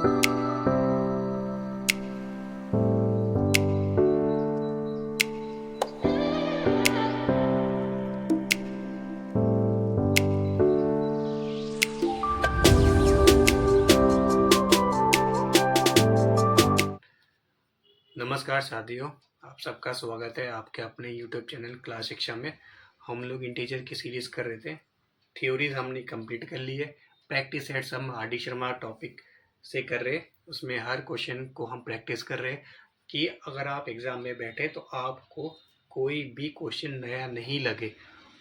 नमस्कार साथियों, आप सबका स्वागत है आपके अपने YouTube चैनल क्लास शिक्षा में। हम लोग इंटीजर की सीरीज कर रहे थे। थ्योरीज हमने कंप्लीट कर ली है। प्रैक्टिस सेट्स हम आर डी शर्मा टॉपिक से कर रहे हैं। उसमें हर क्वेश्चन को हम प्रैक्टिस कर रहे हैं कि अगर आप एग्ज़ाम में बैठे तो आपको कोई भी क्वेश्चन नया नहीं लगे।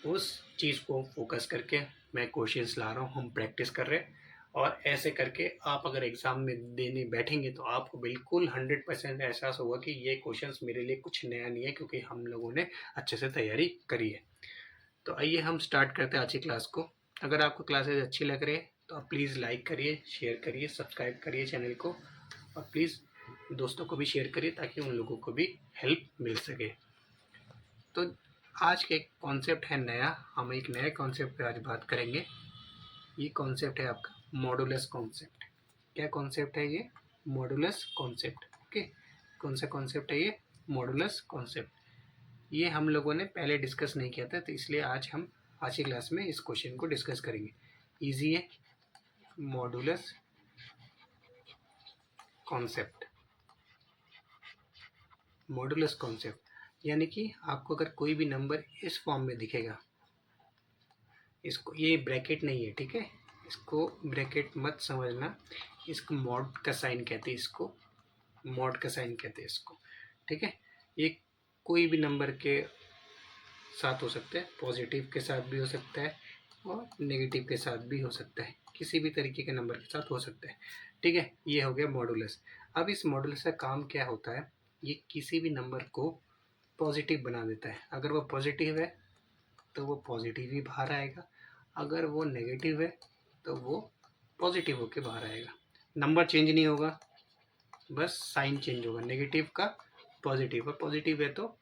उस चीज़ को फोकस करके मैं क्वेश्चंस ला रहा हूँ, हम प्रैक्टिस कर रहे हैं। और ऐसे करके आप अगर एग्ज़ाम में देने बैठेंगे तो आपको बिल्कुल 100% एहसास होगा कि ये क्वेश्चंस मेरे लिए कुछ नया नहीं है, क्योंकि हम लोगों ने अच्छे से तैयारी करी है। तो आइए हम स्टार्ट करते हैं आज की क्लास को। अगर आपको क्लासेज अच्छी लग रही है तो आप प्लीज़ लाइक करिए, शेयर करिए, सब्सक्राइब करिए चैनल को, और प्लीज़ दोस्तों को भी शेयर करिए ताकि उन लोगों को भी हेल्प मिल सके। तो आज के कॉन्सेप्ट है नया, हम एक नए कॉन्सेप्ट पे आज बात करेंगे। ये कॉन्सेप्ट है आपका मॉडुलस कॉन्सेप्ट। क्या कॉन्सेप्ट है ये? Modulus concept. ओके, कौन सा कॉन्सेप्ट है ये? Modulus concept. ये हम लोगों ने पहले डिस्कस नहीं किया था, तो इसलिए आज हम आज की क्लास में इस क्वेश्चन को डिस्कस करेंगे। इजी है, मॉडुलस कॉन्सेप्ट। मॉडुलस कॉन्सेप्ट यानी कि आपको अगर कोई भी नंबर इस फॉर्म में दिखेगा, इसको, ये ब्रैकेट नहीं है, ठीक है, इसको ब्रैकेट मत समझना, इसको मॉड का साइन कहते हैं, इसको मॉड का साइन कहते हैं इसको, ठीक है। ये कोई भी नंबर के साथ हो सकता है, पॉजिटिव के साथ भी हो सकता है और नेगेटिव के साथ भी हो सकता है, किसी भी तरीके के नंबर के साथ हो सकता है, ठीक है। ये हो गया मॉडुलस। अब इस मॉडुलस का काम क्या होता है? ये किसी भी नंबर को पॉजिटिव बना देता है। अगर वो पॉजिटिव है तो वो पॉजिटिव ही बाहर आएगा, अगर वो नेगेटिव है तो वो पॉजिटिव होके बाहर आएगा। नंबर चेंज नहीं होगा, बस साइन चेंज होगा, नेगेटिव का पॉजिटिव, और पॉजिटिव है तो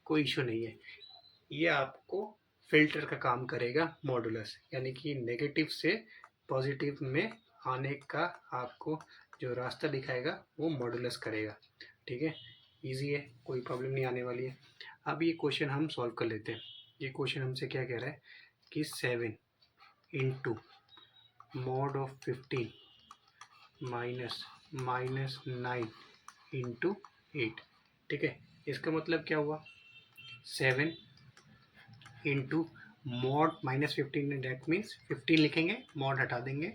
कोई इशू नहीं है। ये आपको फिल्टर का काम करेगा मॉडुलस, यानी कि नेगेटिव से पॉजिटिव में आने का आपको जो रास्ता दिखाएगा वो मॉडुलस करेगा, ठीक है। इजी है, कोई प्रॉब्लम नहीं आने वाली है। अब ये क्वेश्चन हम सॉल्व कर लेते हैं। ये क्वेश्चन हमसे क्या कह रहा है कि 7 into mod of 15 minus 9 into 8, ठीक है। इसका मतलब क्या हुआ? 7 इंटू मॉड -15, डेट मीन्स 15 लिखेंगे, मॉड हटा देंगे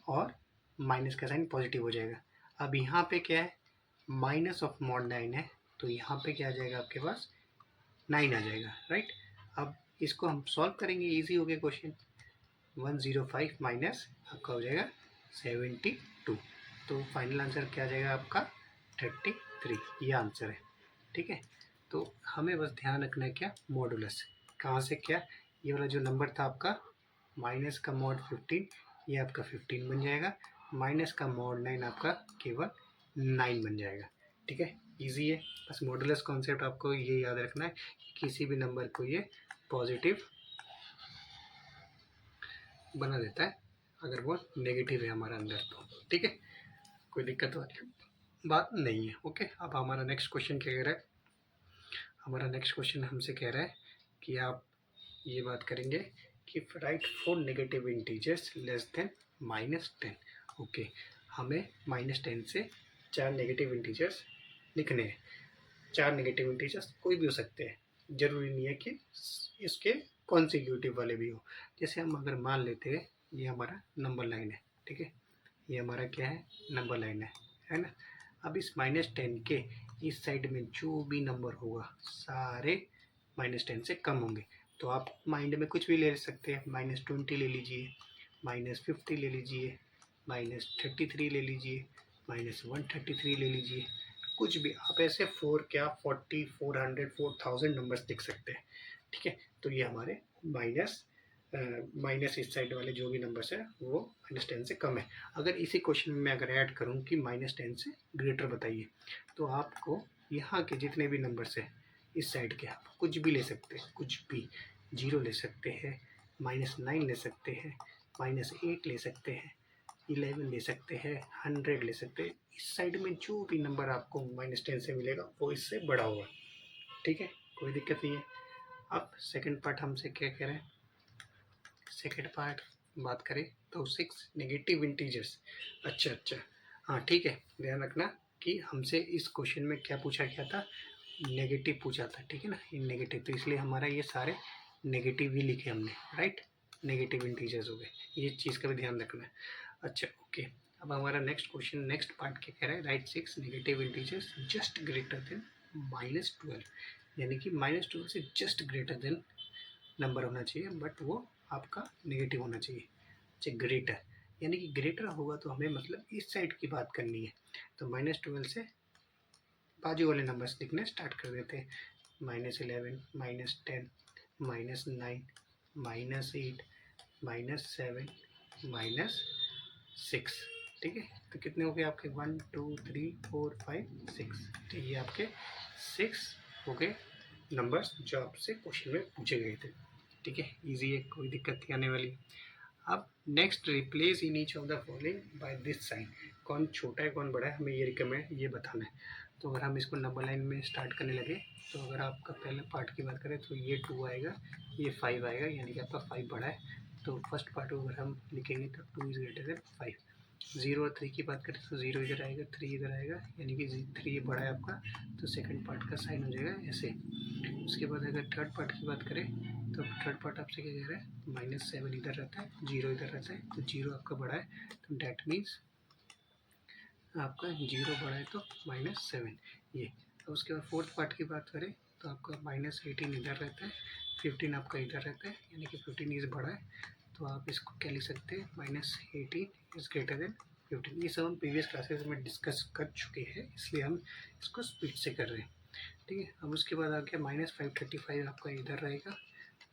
और माइनस का साइन पॉजिटिव हो जाएगा। अब यहाँ पे क्या है? माइनस ऑफ मॉड 9 है, तो यहाँ पे क्या आ जाएगा आपके पास? 9 आ जाएगा, राइट। अब इसको हम सॉल्व करेंगे, इजी हो गया क्वेश्चन। 105 माइनस आपका हो जाएगा 72, तो फाइनल आंसर क्या आ जाएगा आपका? 33, ये आंसर है, ठीक है। तो हमें बस ध्यान रखना है क्या? मॉडुलस कहाँ से क्या, ये वाला जो नंबर था आपका माइनस का मॉड 15, ये आपका 15 बन जाएगा, माइनस का मॉड 9 आपका केवल 9 बन जाएगा, ठीक है। इजी है, बस मॉडुलस कॉन्सेप्ट आपको ये याद रखना है कि किसी भी नंबर को ये पॉजिटिव बना देता है अगर वो नेगेटिव है हमारा अंदर, तो ठीक है, कोई दिक्कत वाली बात नहीं है। ओके, अब हमारा नेक्स्ट क्वेश्चन क्या कह रहा है? हमारा नेक्स्ट क्वेश्चन हमसे कह रहा है कि आप ये बात करेंगे कि right 4 negative integers less than -10। Okay, हमें -10 से 4 नेगेटिव इंटीजर्स लिखने हैं। 4 नेगेटिव इंटीजर्स कोई भी हो सकते हैं, जरूरी नहीं है कि इसके कॉन्सिक्यूटिव वाले भी हो। जैसे हम अगर मान लेते हैं ये हमारा नंबर लाइन है, ठीक है, ये हमारा क्या है? नंबर लाइन है ना। अब इस -10 के इस साइड में जो भी नंबर होगा सारे -10 से कम होंगे। तो आप माइंड में कुछ भी ले सकते हैं, -20 ले लीजिए, -50 ले लीजिए, -33 ले लीजिए, -133 ले लीजिए, कुछ भी आप ऐसे 4 क्या 40, 400, 4000 नंबर्स लिख सकते हैं, ठीक है। तो ये हमारे माइनस इस साइड वाले जो भी नंबर्स है वो -10 से कम है। अगर इसी क्वेश्चन में मैं अगर ऐड करूं कि -10 से ग्रेटर बताइए, तो आपको यहाँ के जितने भी नंबर्स है इस साइड के आप कुछ भी ले सकते हैं, कुछ भी 0 ले सकते हैं, -9 ले सकते हैं, -8 ले सकते हैं, 11 ले सकते हैं, 100 ले सकते हैं। इस साइड में जो भी नंबर आपको -10 से मिलेगा वो इससे बड़ा होगा, ठीक है, कोई दिक्कत नहीं है। अब सेकंड पार्ट हमसे क्या कह रहे हैं, सेकंड पार्ट बात करें तो 6 नेगेटिव इंटीजर्स। अच्छा, हाँ ठीक है, ध्यान रखना कि हमसे इस क्वेश्चन में क्या पूछा गया था, नेगेटिव पूछा था, ठीक है ना, ये नेगेटिव, तो इसलिए हमारा ये सारे नेगेटिव ही लिखे हमने, राइट, नेगेटिव इंटीजर्स हो गए, ये चीज़ का भी ध्यान रखना है। अच्छा ओके, अब हमारा नेक्स्ट क्वेश्चन, नेक्स्ट पार्ट क्या कह रहा है, right 6 negative integers just greater than -12, यानी कि -12 से जस्ट ग्रेटर देन नंबर होना चाहिए, बट वो आपका नेगेटिव होना चाहिए। अच्छा ग्रेटर, यानी कि ग्रेटर होगा तो हमें मतलब इस साइड की बात करनी है, तो -12 से बाजू वाले नंबर्स लिखने स्टार्ट कर देते हैं, -11, -10, -9, -8, -7, -6, ठीक है, तो कितने हो गए आपके 1 2 3 4 5 6, तो ये आपके 6 हो गए नंबर्स जो आपसे क्वेश्चन में पूछे गए थे, ठीक है, इजी है, कोई दिक्कत नहीं आने वाली। अब next, replace in each of the following by this sign, कौन छोटा है कौन बड़ा है हमें ये बताना है। तो अगर हम इसको नंबर लाइन में स्टार्ट करने लगे, तो अगर आपका पहले पार्ट की बात करें तो ये 2 आएगा, ये 5 आएगा, यानी कि आपका 5 बड़ा है, तो फर्स्ट पार्ट को अगर हम लिखेंगे तो 2 इज ग्रेटर देन 5। 0 और 3 की बात करें तो 0 इधर आएगा, 3 इधर आएगा, यानी कि 3 बड़ा है आपका, तो सेकंड पार्ट का साइन हो जाएगा ऐसे। उसके बाद अगर थर्ड पार्ट की बात करें तो थर्ड पार्ट आपसे क्या कह रहा है, -7 इधर रहता है, 0 इधर रहता है, तो 0 आपका बड़ा है, तो डैट मीन्स आपका 0 बड़ा है तो -7 ये। अब उसके बाद फोर्थ पार्ट की बात करें तो आपका -18 इधर रहता है, 15 आपका इधर रहता है, यानी कि 15 इज बड़ा है, तो आप इसको क्या लिख सकते हैं, -18 इज ग्रेटर देन 15। ये सब हम प्रीवियस क्लासेस में डिस्कस कर चुके हैं, इसलिए हम इसको स्पीड से कर रहे हैं, ठीक है। अब उसके बाद आ गया -535 आपका इधर रहेगा,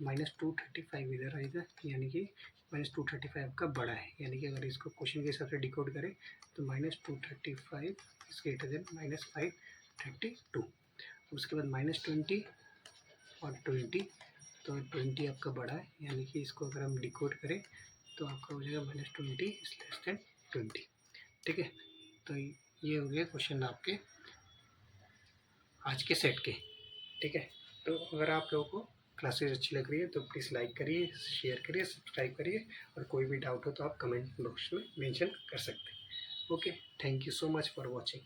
-235 इधर आएगा, यानी कि -235 आपका बड़ा है, यानी कि अगर इसको क्वेश्चन के हिसाब से डिकोड करें तो -235 इज ग्रेटर देन -532। उसके बाद -20 और 20, तो 20 आपका बड़ा है, यानी कि इसको अगर हम डिकोड करें तो आपका हो जाएगा -20 इज लेस देन 20, ठीक है। तो ये हो गया क्वेश्चन आपके आज के सेट के, ठीक है। तो अगर आप लोगों को क्लासेस अच्छी लग रही है तो प्लीज़ लाइक करिए, शेयर करिए, सब्सक्राइब करिए, और कोई भी डाउट हो तो आप कमेंट बॉक्स में मेंशन कर सकते हैं। Okay, thank you so much for watching.